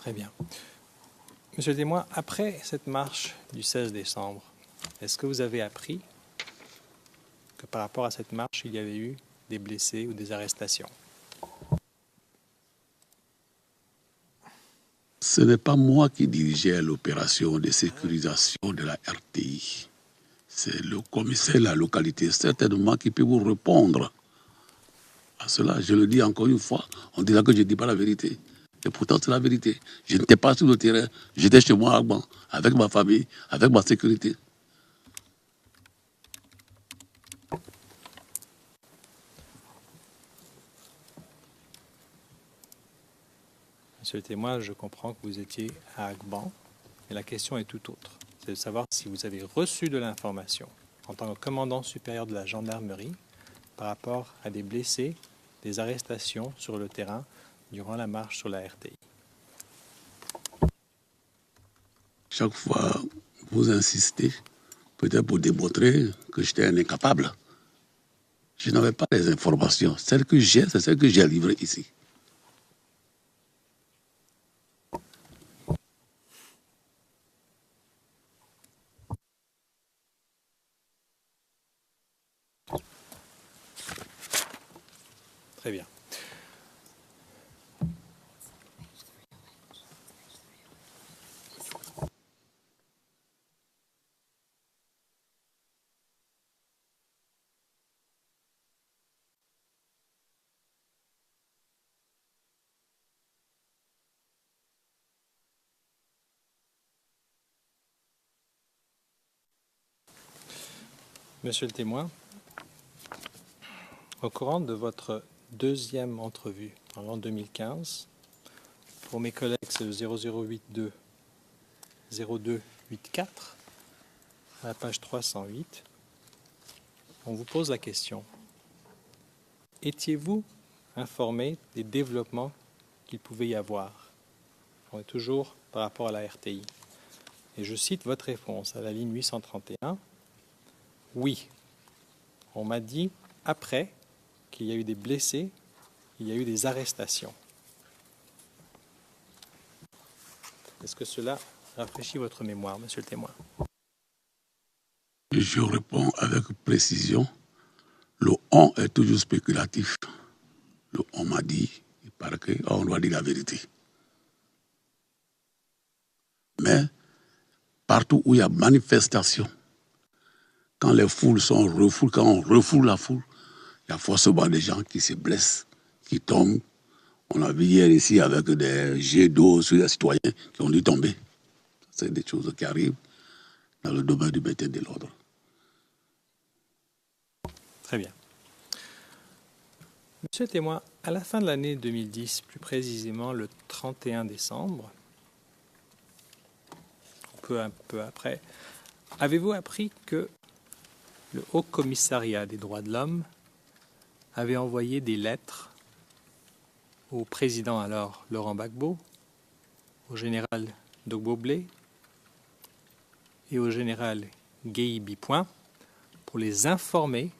Très bien. Monsieur le témoin, après cette marche du 16 décembre, est-ce que vous avez appris que par rapport à cette marche, il y avait eu des blessés ou des arrestations? Ce n'est pas moi qui dirigeais l'opération de sécurisation de la RTI. C'est le commissaire de la localité, certainement, qui peut vous répondre à cela. Je le dis encore une fois, on dira que je ne dis pas la vérité. Et pourtant, c'est la vérité. Je n'étais pas sur le terrain, j'étais chez moi à Agban, avec ma famille, avec ma sécurité. Monsieur le témoin, je comprends que vous étiez à Agban, mais la question est tout autre. C'est de savoir si vous avez reçu de l'information en tant que commandant supérieur de la gendarmerie par rapport à des blessés, des arrestations sur le terrain durant la marche sur la RTI. Chaque fois, vous insistez, peut-être pour démontrer que j'étais un incapable. Je n'avais pas les informations. Celles que j'ai, c'est celles que j'ai livrées ici. Très bien. Monsieur le témoin, au courant de votre deuxième entrevue en l'an 2015, pour mes collègues, c'est le 0082 0284, à la page 308, on vous pose la question. Étiez-vous informé des développements qu'il pouvait y avoir? On est toujours par rapport à la RTI. Et je cite votre réponse à la ligne 831. Oui, on m'a dit après qu'il y a eu des blessés, il y a eu des arrestations. Est-ce que cela rafraîchit votre mémoire, monsieur le témoin? Je réponds avec précision. Le on est toujours spéculatif. Le on m'a dit, il paraît qu'on doit dire la vérité. Mais partout où il y a manifestation, quand les foules sont refoulées, quand on refoule la foule, il y a forcément des gens qui se blessent, qui tombent. On a vu hier ici avec des jets d'eau sur les citoyens qui ont dû tomber. C'est des choses qui arrivent dans le domaine du maintien de l'ordre. Très bien. Monsieur le témoin, à la fin de l'année 2010, plus précisément le 31 décembre, un peu après, avez-vous appris que le Haut Commissariat des droits de l'homme avait envoyé des lettres au président alors Laurent Gbagbo, au général Dogbo Blé et au général Guèye Bipoin pour les informer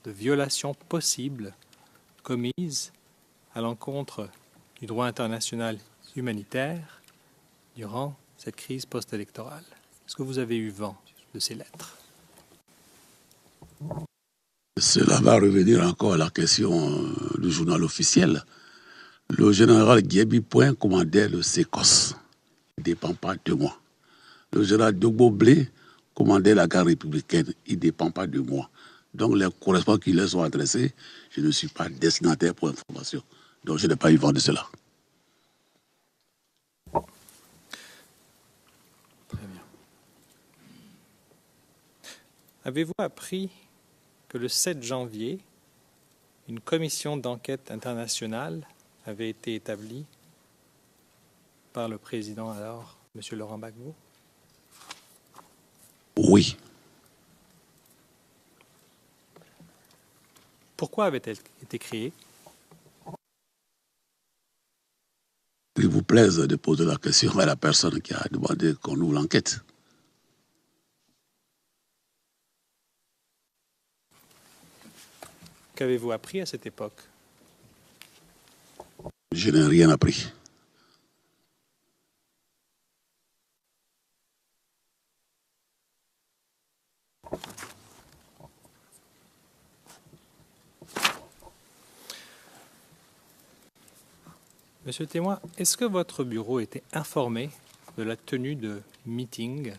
de violations possibles commises à l'encontre du droit international humanitaire durant cette crise post-électorale. Est-ce que vous avez eu vent de ces lettres? Cela va revenir encore à la question du journal officiel. Le général Guèye Bipoin commandait le SECOS. Il ne dépend pas de moi. Le général Dogbo Blé commandait la garde républicaine. Il ne dépend pas de moi. Donc les correspondances qui leur sont adressées, je ne suis pas destinataire pour information. Donc je n'ai pas eu vent de cela. Très bien. Avez-vous appris que le 7 janvier, une commission d'enquête internationale avait été établie par le président alors, M. Laurent Gbagbo? Oui. Pourquoi avait-elle été créée? Il vous plaise de poser la question à la personne qui a demandé qu'on ouvre l'enquête. Qu'avez-vous appris à cette époque? Je n'ai rien appris. Monsieur le témoin, est-ce que votre bureau était informé de la tenue de meeting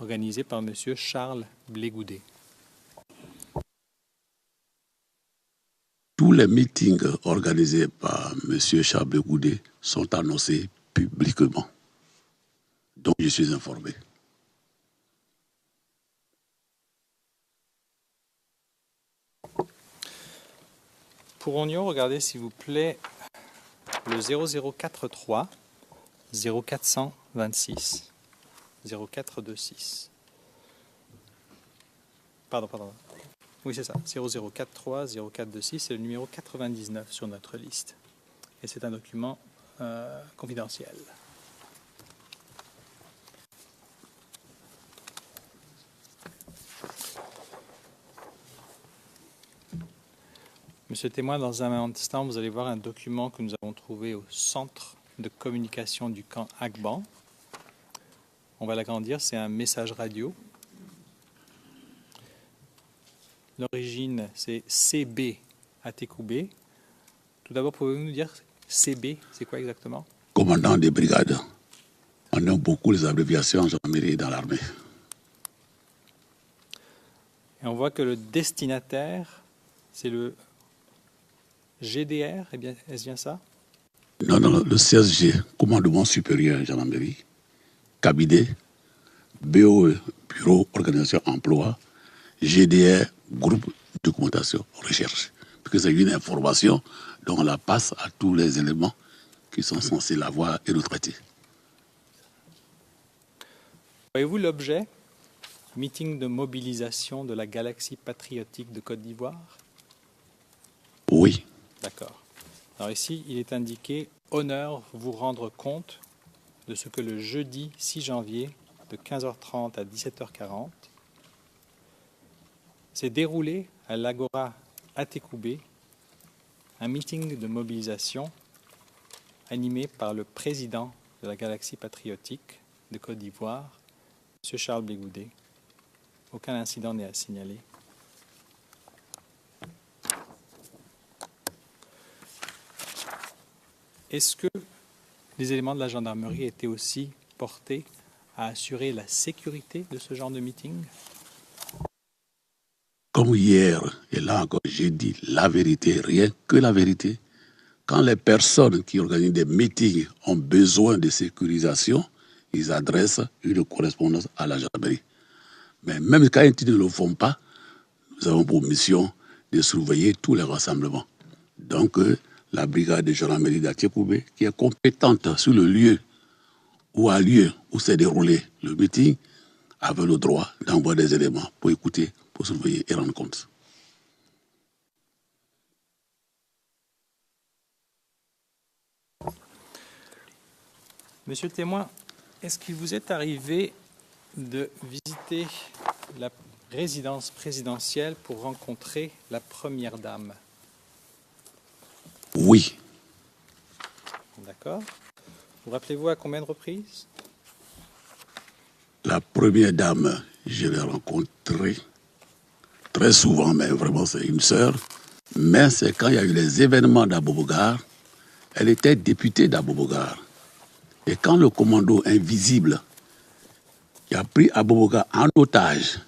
organisé par Monsieur Charles Blégoudet? Tous les meetings organisés par M. Charles Blégoudet sont annoncés publiquement. Donc je suis informé. Pourrions-nous regarder, s'il vous plaît, le 0043 0426 0426. Pardon. Oui, c'est ça. 0043 0426, c'est le numéro 99 sur notre liste. Et c'est un document confidentiel. Monsieur le témoin, dans un instant, vous allez voir un document que nous avons trouvé au centre de communication du camp Agban. On va l'agrandir, c'est un message radio. L'origine, c'est CB Atekoubé. Tout d'abord, pouvez-vous nous dire CB, c'est quoi exactement? Commandant des brigades. On aime beaucoup les abréviations en gendarmerie et dans l'armée. Et on voit que le destinataire, c'est le GDR, est-ce bien ça? Non, le CSG, Commandement supérieur gendarmerie, cabinet, BOE, Bureau Organisation Emploi, GDR, Groupe Documentation Recherche. Parce que c'est une information dont on la passe à tous les éléments qui sont censés l'avoir et le traiter. Voyez-vous l'objet? Meeting de mobilisation de la galaxie patriotique de Côte d'Ivoire? Oui. D'accord. Alors ici, il est indiqué « Honneur vous rendre compte de ce que le jeudi 6 janvier de 15h30 à 17h40 s'est déroulé à l'Agora Atekoubé, un meeting de mobilisation animé par le président de la galaxie patriotique de Côte d'Ivoire, M. Charles Blégoudet. Aucun incident n'est à signaler. Est-ce que les éléments de la gendarmerie étaient aussi portés à assurer la sécurité de ce genre de meeting? Comme hier, et là encore, j'ai dit la vérité, rien que la vérité. Quand les personnes qui organisent des meetings ont besoin de sécurisation, ils adressent une correspondance à la gendarmerie. Mais même quand ils ne le font pas, nous avons pour mission de surveiller tous les rassemblements. Donc, la brigade de gendarmerie d'Atekoubé, qui est compétente sur le lieu où s'est déroulé le meeting, avait le droit d'envoyer des éléments pour écouter, pour surveiller et rendre compte. Monsieur le témoin, est-ce qu'il vous est arrivé de visiter la résidence présidentielle pour rencontrer la première dame? Oui. D'accord. Vous rappelez-vous à combien de reprises? La première dame, je l'ai rencontrée très souvent, mais vraiment c'est une sœur. Mais c'est quand il y a eu les événements d'Abobogar, elle était députée d'Abobogar. Et quand le commando invisible qui a pris Abobogar en otage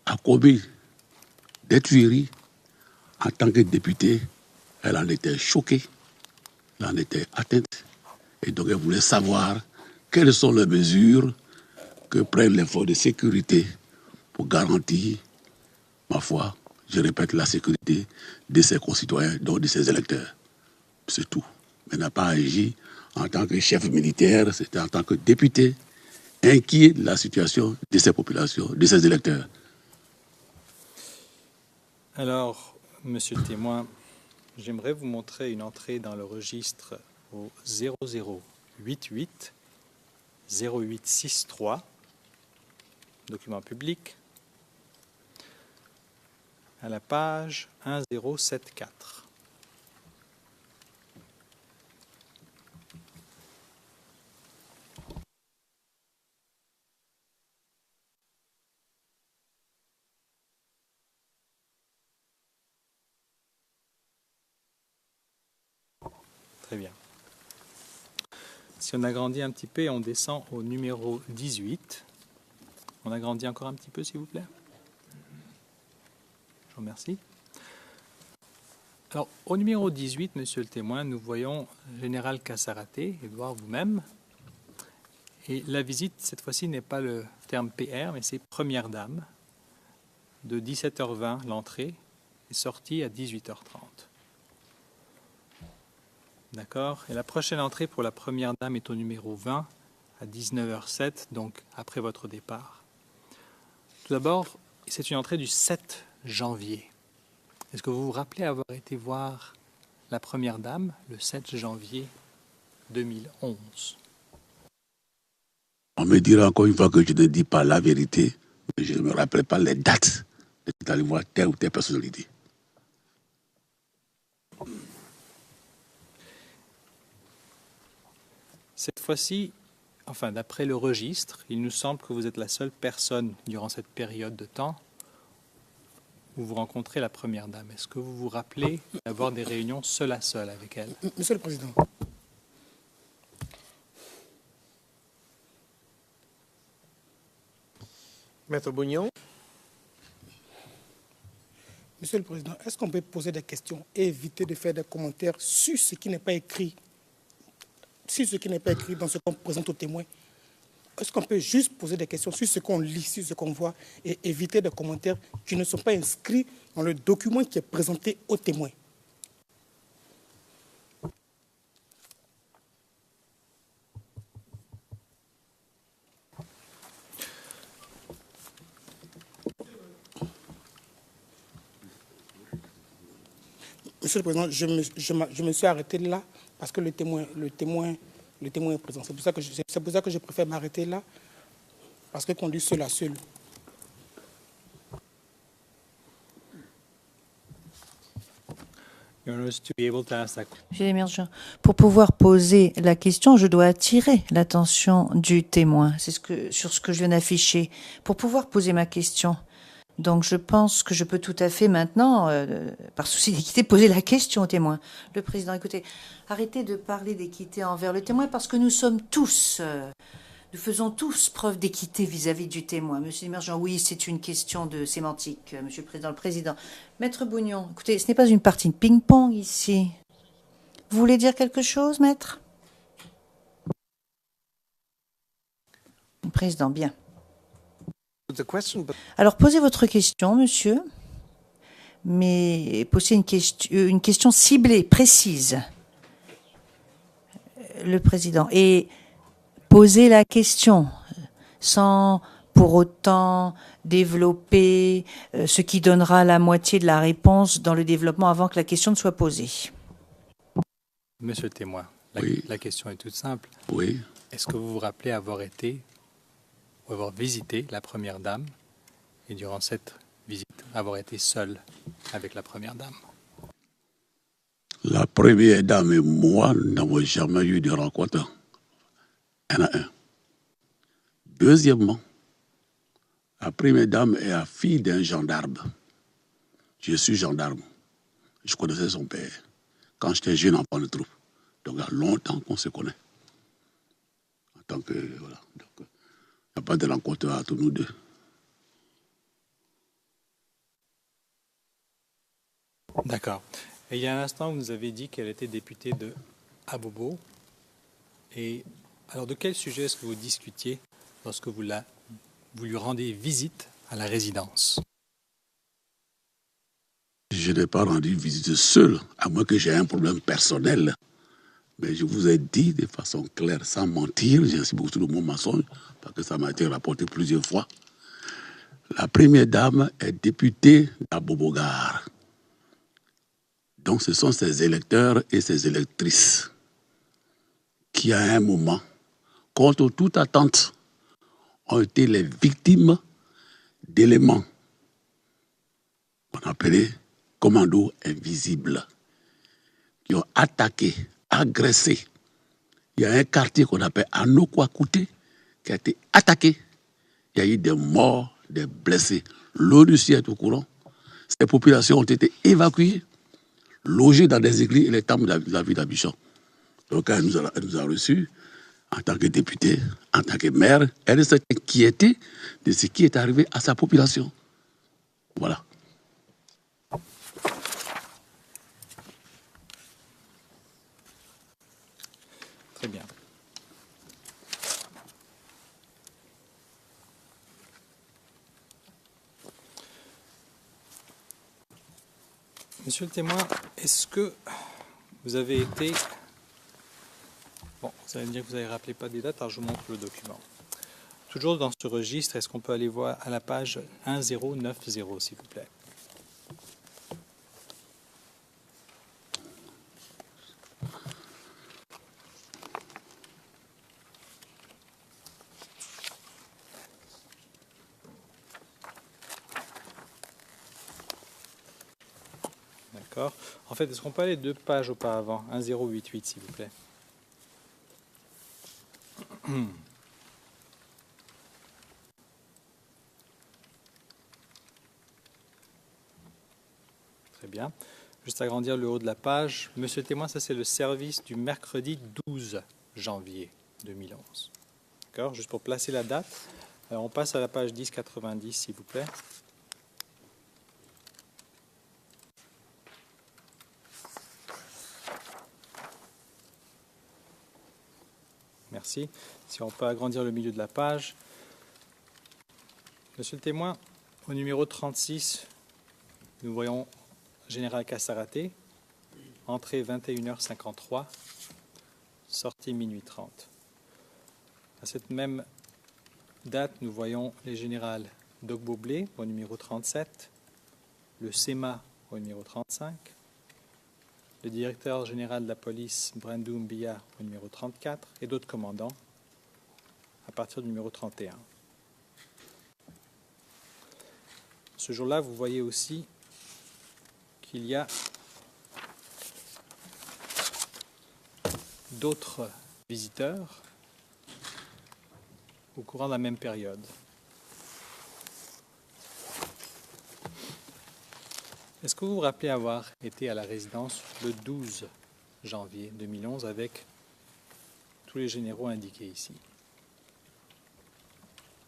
a commis des tueries, en tant que députée, elle en était choquée, elle en était atteinte. Et donc elle voulait savoir quelles sont les mesures que prennent les forces de sécurité pour garantir, ma foi, je répète, la sécurité de ses concitoyens, donc de ses électeurs. C'est tout. Elle n'a pas agi en tant que chef militaire, c'était en tant que député, inquiet de la situation de ces populations, de ses électeurs. Alors, monsieur le témoin, j'aimerais vous montrer une entrée dans le registre au 0088 0863, document public, à la page 1074. Très bien. Si on agrandit un petit peu et on descend au numéro 18. On agrandit encore un petit peu, s'il vous plaît. Je vous remercie. Alors, au numéro 18, monsieur le témoin, nous voyons Général Cassaraté, Édouard vous-même. Et la visite, cette fois-ci, n'est pas le terme PR, mais c'est Première Dame. De 17h20, l'entrée est sortie à 18h30. D'accord. Et la prochaine entrée pour la Première Dame est au numéro 20, à 19h07, donc après votre départ. Tout d'abord, c'est une entrée du 7 janvier. Est-ce que vous vous rappelez avoir été voir la Première Dame le 7 janvier 2011? On me dira encore une fois que je ne dis pas la vérité, mais je ne me rappelle pas les dates d'aller voir telle ou telle personnalité. Cette fois-ci, enfin d'après le registre, il nous semble que vous êtes la seule personne durant cette période de temps où vous rencontrez la Première Dame. Est-ce que vous vous rappelez d'avoir des réunions seul à seul avec elle? Monsieur le Président. Maître Bougnon. Monsieur le Président, est-ce qu'on peut poser des questions et éviter de faire des commentaires sur ce qui n'est pas écrit, dans ce qu'on présente aux témoins? Est-ce qu'on peut juste poser des questions sur ce qu'on lit, sur ce qu'on voit, et éviter des commentaires qui ne sont pas inscrits dans le document qui est présenté aux témoins? Monsieur le Président, je me suis arrêté là parce que le témoin est présent. C'est pour ça que je préfère m'arrêter là, parce que conduire seul à seul. Pour pouvoir poser la question, je dois attirer l'attention du témoin. C'est sur ce que je viens d'afficher. Pour pouvoir poser ma question. Donc je pense que je peux tout à fait maintenant, par souci d'équité, poser la question au témoin. Le Président, écoutez, arrêtez de parler d'équité envers le témoin parce que nous sommes tous, nous faisons tous preuve d'équité vis-à-vis du témoin. Monsieur Emergent, oui, c'est une question de sémantique, Monsieur le Président. Le Président, Maître Bougnon, écoutez, ce n'est pas une partie de ping-pong ici. Vous voulez dire quelque chose, Maître? Le Président, bien. Alors, posez votre question, monsieur, mais posez une question ciblée, précise. Le Président. Et posez la question sans pour autant développer ce qui donnera la moitié de la réponse dans le développement avant que la question ne soit posée. Monsieur le témoin, Oui. la question est toute simple. Oui. Est-ce que vous vous rappelez avoir été ou avoir visité la Première Dame et durant cette visite, avoir été seul avec la Première Dame? La Première Dame et moi n'avons jamais eu de rencontre un à un. Deuxièmement, la Première Dame est la fille d'un gendarme. Je suis gendarme. Je connaissais son père quand j'étais jeune enfant de troupe. Donc il y a longtemps qu'on se connaît. En tant que, voilà. Donc, il n'y a pas de rencontre entre nous deux. D'accord. Et il y a un instant, vous nous avez dit qu'elle était députée de Abobo. Et alors, de quel sujet est-ce que vous discutiez lorsque vous lui rendez visite à la résidence? Je n'ai pas rendu visite seul, à moins que j'ai un problème personnel. Mais je vous ai dit de façon claire, sans mentir, j'insiste beaucoup sur le mot mensonge, parce que ça m'a été rapporté plusieurs fois. La Première Dame est députée d'Abobogar. Donc ce sont ses électeurs et ses électrices qui, à un moment, contre toute attente, ont été les victimes d'éléments qu'on appelait commandos invisibles, qui ont attaqué, agressé. Il y a un quartier qu'on appelle Anokwa-Kouté qui a été attaqué. Il y a eu des morts, des blessés. L'ONU est au courant. Ces populations ont été évacuées, logées dans des églises et les temples de la ville d'Abidjan. Donc, elle nous a reçus en tant que députée, en tant que maire. Elle s'est inquiétée de ce qui est arrivé à sa population. Voilà. Très bien. Monsieur le témoin, est-ce que vous avez été... Bon, vous allez me dire que vous n'avez rappelé pas des dates, alors je vous montre le document. Toujours dans ce registre, est-ce qu'on peut aller voir à la page 1090, s'il vous plaît? D'accord. En fait, est-ce qu'on peut aller 2 pages auparavant? 1088, s'il vous plaît. Très bien. Juste agrandir le haut de la page. Monsieur le témoin, ça c'est le service du mercredi 12 janvier 2011. D'accord. Juste pour placer la date. Alors, on passe à la page 1090, s'il vous plaît. Merci. Si on peut agrandir le milieu de la page. Monsieur le témoin, au numéro 36, nous voyons Général Cassaraté, entrée 21h53, sortie minuit 30. À cette même date, nous voyons les générales Dogboblé au numéro 37, le SEMA au numéro 35, le directeur général de la police Brandou Mbia au numéro 34 et d'autres commandants à partir du numéro 31. Ce jour-là, vous voyez aussi qu'il y a d'autres visiteurs au courant de la même période. Est-ce que vous vous rappelez avoir été à la résidence le 12 janvier 2011 avec tous les généraux indiqués ici?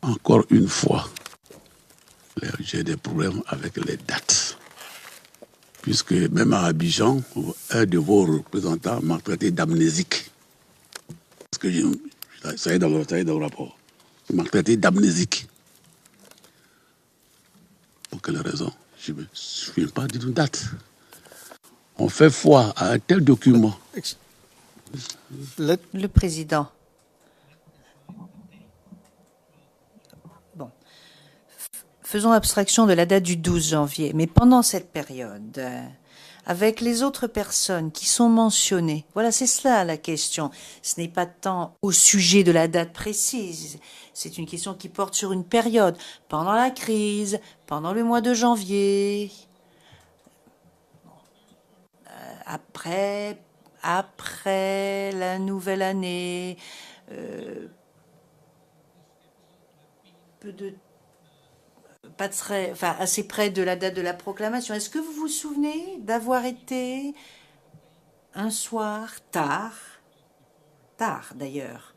Encore une fois, j'ai des problèmes avec les dates. Puisque même à Abidjan, un de vos représentants m'a traité d'amnésique. Parce que ça y est dans le rapport. Il m'a traité d'amnésique. Pour quelle raison? Je ne me souviens pas d'une date. On fait foi à un tel document. Le président. Bon. Faisons abstraction de la date du 12 janvier, mais pendant cette période, avec les autres personnes qui sont mentionnées, voilà, c'est cela la question. Ce n'est pas tant au sujet de la date précise, c'est une question qui porte sur une période, pendant la crise, pendant le mois de janvier, après la nouvelle année, assez près de la date de la proclamation. Est-ce que vous vous souvenez d'avoir été un soir tard d'ailleurs,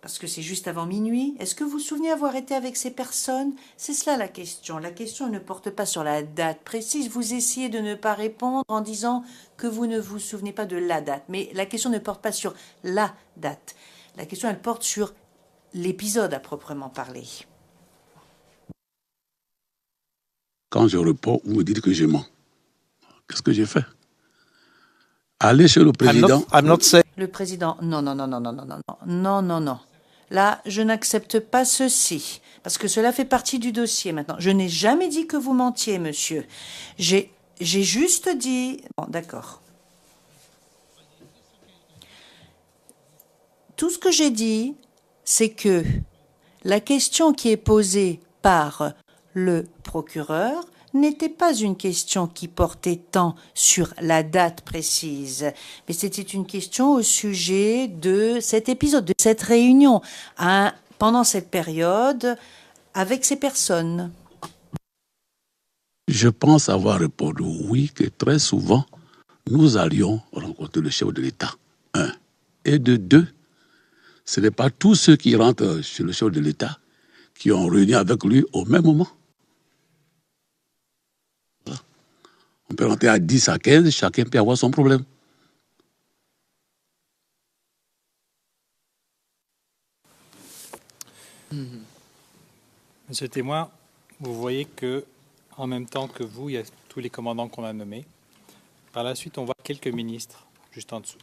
parce que c'est juste avant minuit, est-ce que vous vous souvenez avoir été avec ces personnes? C'est cela la question. La question ne porte pas sur la date précise. Vous essayez de ne pas répondre en disant que vous ne vous souvenez pas de la date. Mais la question ne porte pas sur la date. La question, elle porte sur l'épisode à proprement parler. Quand je réponds, vous me dites que je mens. Qu'est-ce que j'ai fait? Aller chez le président. Le président, non. Là, je n'accepte pas ceci, parce que cela fait partie du dossier maintenant. Je n'ai jamais dit que vous mentiez, monsieur. J'ai juste dit... Bon, d'accord. Tout ce que j'ai dit, c'est que la question qui est posée par le procureur n'était pas une question qui portait tant sur la date précise, mais c'était une question au sujet de cet épisode, de cette réunion, pendant cette période, avec ces personnes. Je pense avoir répondu oui, que très souvent, nous allions rencontrer le chef de l'État, un. Et de deux, ce n'est pas tous ceux qui rentrent chez le chef de l'État qui ont réuni avec lui au même moment. On peut rentrer à 10, à 15, chacun peut avoir son problème. Monsieur le témoin, vous voyez que, en même temps que vous, il y a tous les commandants qu'on a nommés. Par la suite, on voit quelques ministres juste en dessous.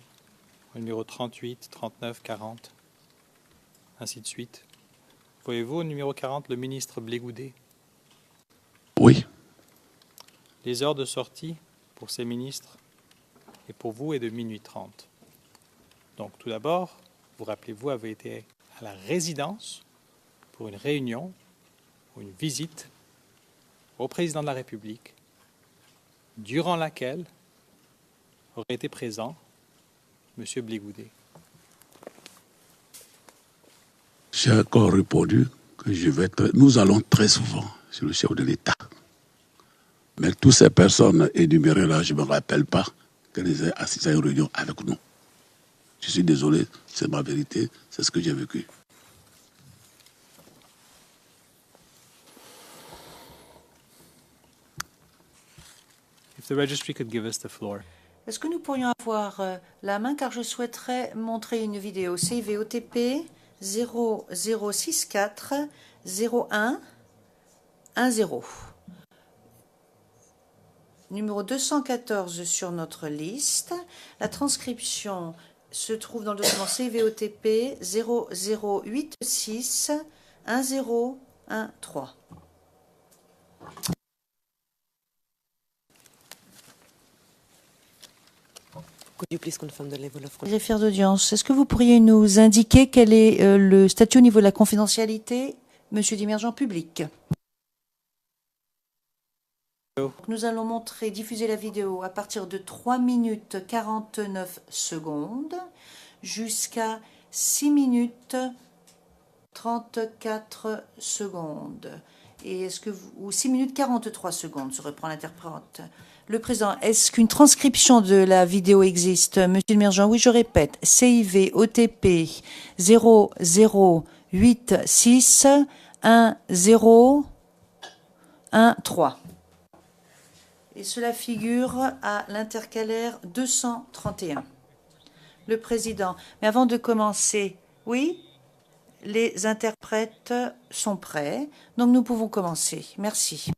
Au numéro 38, 39, 40, ainsi de suite. Voyez-vous au numéro 40 le ministre Blégoudet? Oui. Les heures de sortie pour ces ministres et pour vous est de minuit 30. Donc tout d'abord, vous rappelez-vous, avez été à la résidence pour une réunion ou une visite au président de la République, durant laquelle aurait été présent M. Blégoudet. J'ai encore répondu que nous allons très souvent chez le chef de l'État. Mais toutes ces personnes énumérées là, je ne me rappelle pas qu'elles aient assisté à une réunion avec nous. Je suis désolé, c'est ma vérité, c'est ce que j'ai vécu. If the registry could give us the floor. Est-ce que nous pourrions avoir la main car je souhaiterais montrer une vidéo CIVOTP 0064 01 10. Numéro 214 sur notre liste. La transcription se trouve dans le document CIVOTP 0086 1013. Greffier d'audience, est-ce que vous pourriez nous indiquer quel est le statut au niveau de la confidentialité, Monsieur Dimergent public? Nous allons diffuser la vidéo à partir de 3 minutes 49 secondes jusqu'à 6 minutes 34 secondes. Et ou 6 minutes 43 secondes, se reprend l'interprète. Le président, est-ce qu'une transcription de la vidéo existe? Monsieur Dimergent, oui, je répète, CIV OTP 0086 1013. Et cela figure à l'intercalaire 231. Le président, mais avant de commencer, oui, les interprètes sont prêts, donc nous pouvons commencer. Merci.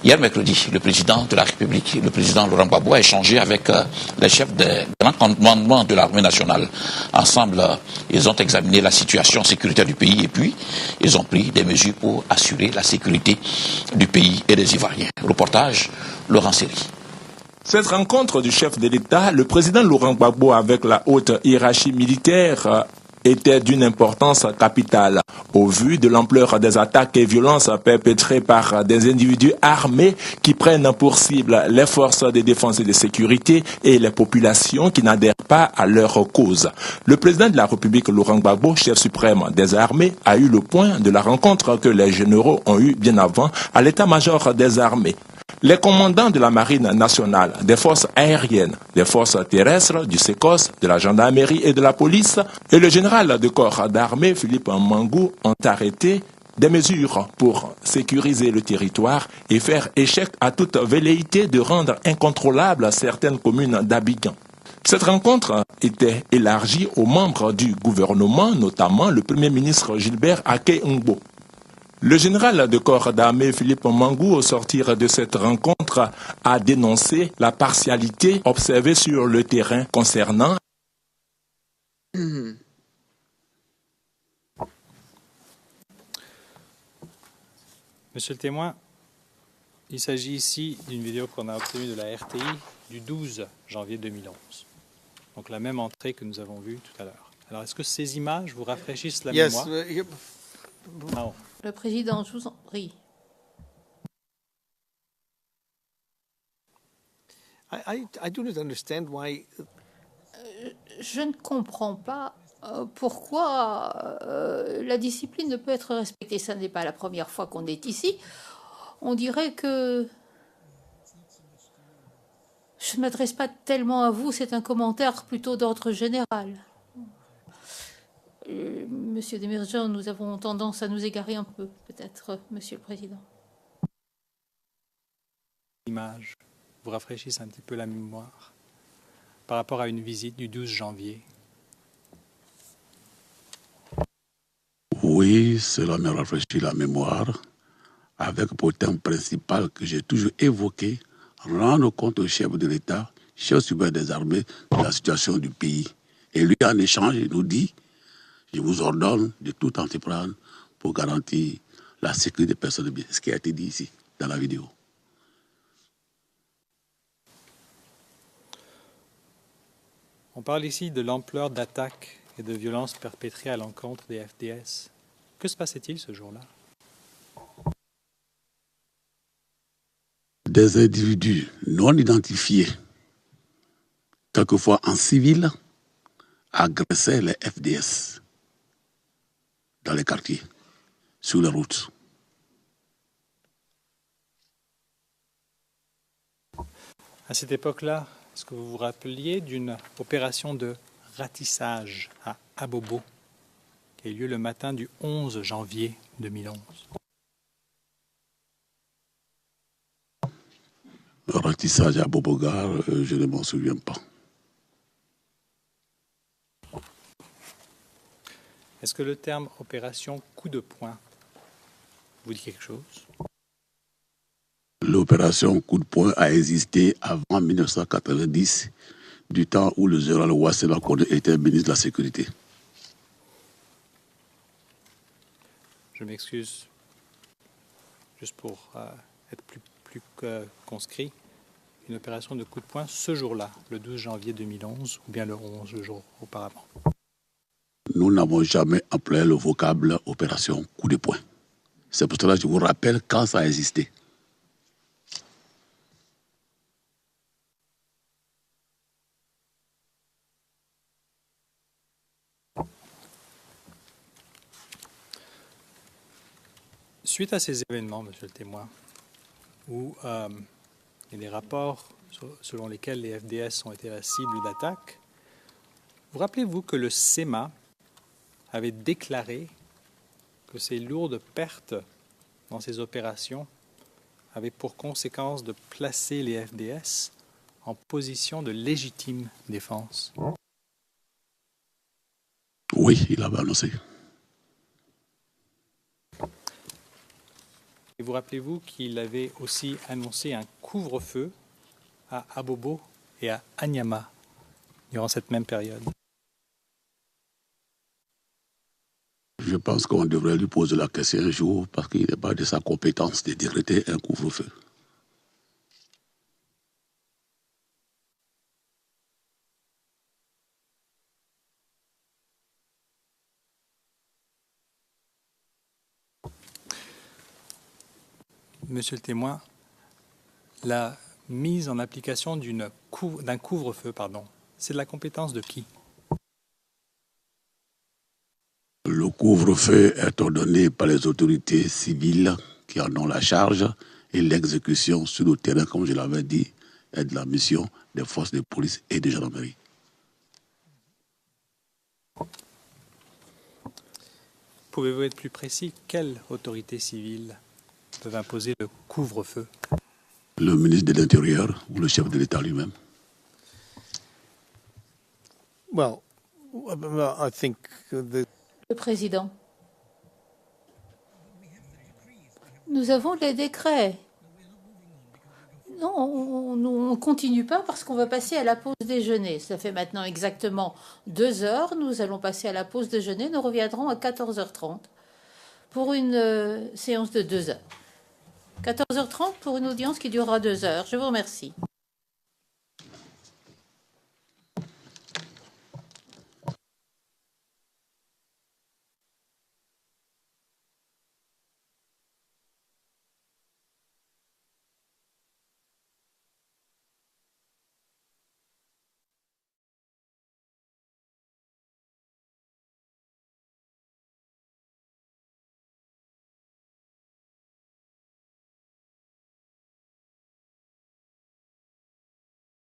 Hier mercredi, le président de la République, le président Laurent Gbagbo, a échangé avec les chefs des grands commandements de l'armée nationale. Ensemble, ils ont examiné la situation sécuritaire du pays et puis ils ont pris des mesures pour assurer la sécurité du pays et des Ivoiriens. Reportage, Laurent Seri. Cette rencontre du chef de l'État, le président Laurent Gbagbo avec la haute hiérarchie militaire, était d'une importance capitale. Au vu de l'ampleur des attaques et violences perpétrées par des individus armés qui prennent pour cible les forces de défense et de sécurité et les populations qui n'adhèrent pas à leur cause. Le président de la République, Laurent Gbagbo, chef suprême des armées, a eu le point de la rencontre que les généraux ont eue bien avant à l'état-major des armées. Les commandants de la marine nationale, des forces aériennes, des forces terrestres, du SECOS, de la gendarmerie et de la police, et le général de corps d'armée, Philippe Mangou, ont arrêté des mesures pour sécuriser le territoire et faire échec à toute velléité de rendre incontrôlables certaines communes d'Abidjan. Cette rencontre était élargie aux membres du gouvernement, notamment le Premier ministre Gilbert Aké-Ngbo. Le général de corps d'armée Philippe Mangou, au sortir de cette rencontre, a dénoncé la partialité observée sur le terrain concernant Monsieur le témoin, il s'agit ici d'une vidéo qu'on a obtenue de la RTI du 12 janvier 2011. Donc la même entrée que nous avons vue tout à l'heure. Alors est-ce que ces images vous rafraîchissent la mémoire? Non. Le président, je vous en prie. I do not understand why. Je ne comprends pas pourquoi la discipline ne peut être respectée. Ça n'est pas la première fois qu'on est ici. On dirait que Je ne m'adresse pas tellement à vous, c'est un commentaire plutôt d'ordre général. Monsieur Demirjian, nous avons tendance à nous égarer un peu, peut-être, Monsieur le Président. L'image vous rafraîchisse un petit peu la mémoire par rapport à une visite du 12 janvier. Oui, cela me rafraîchit la mémoire, avec pour thème principal que j'ai toujours évoqué, rendre compte au chef de l'État, chef suprême des armées, de la situation du pays. Et lui, en échange, il nous dit, je vous ordonne de tout entreprendre pour garantir la sécurité des personnes, ce qui a été dit ici, dans la vidéo. On parle ici de l'ampleur d'attaques et de violences perpétrées à l'encontre des FDS. Que se passait-il ce jour-là? Des individus non identifiés, quelquefois en civil, agressaient les FDS dans les quartiers, sur les routes. À cette époque-là, est-ce que vous vous rappeliez d'une opération de ratissage à Abobo qui a eu lieu le matin du 11 janvier 2011? Le ratissage à Bobogar, je ne m'en souviens pas. Est-ce que le terme opération coup de poing vous dit quelque chose? L'opération coup de poing a existé avant 1990, du temps où le général Ouassela Kone était ministre de la Sécurité. Je m'excuse, juste pour être plus conscrit, une opération de coup de poing ce jour-là, le 12 janvier 2011, ou bien le 11 jours auparavant? Nous n'avons jamais employé le vocable opération coup de poing. C'est pour cela que je vous rappelle quand ça a existé. Suite à ces événements, monsieur le témoin, où il y a des rapports selon lesquels les FDS ont été la cible d'attaque, vous rappelez-vous que le SEMA avait déclaré que ces lourdes pertes dans ces opérations avaient pour conséquence de placer les FDS en position de légitime défense? Oui, il avait annoncé. Et vous rappelez-vous qu'il avait aussi annoncé un couvre-feu à Abobo et à Anyama durant cette même période? Je pense qu'on devrait lui poser la question un jour parce qu'il n'est pas de sa compétence de décréter un couvre-feu. Monsieur le témoin, la mise en application d'un couvre-feu, c'est de la compétence de qui? Le couvre-feu est ordonné par les autorités civiles qui en ont la charge et l'exécution sur le terrain, comme je l'avais dit, est de la mission des forces de police et de gendarmerie. Pouvez-vous être plus précis? Quelle autorité civile peuvent imposer le couvre-feu? Le ministre de l'Intérieur ou le chef de l'État lui-même. Well, I think Le Président. Nous avons les décrets. Non, on ne continue pas parce qu'on va passer à la pause déjeuner. Ça fait maintenant exactement 2 heures. Nous allons passer à la pause déjeuner. Nous reviendrons à 14h30 pour une séance de 2 heures. 14h30 pour une audience qui durera 2 heures. Je vous remercie.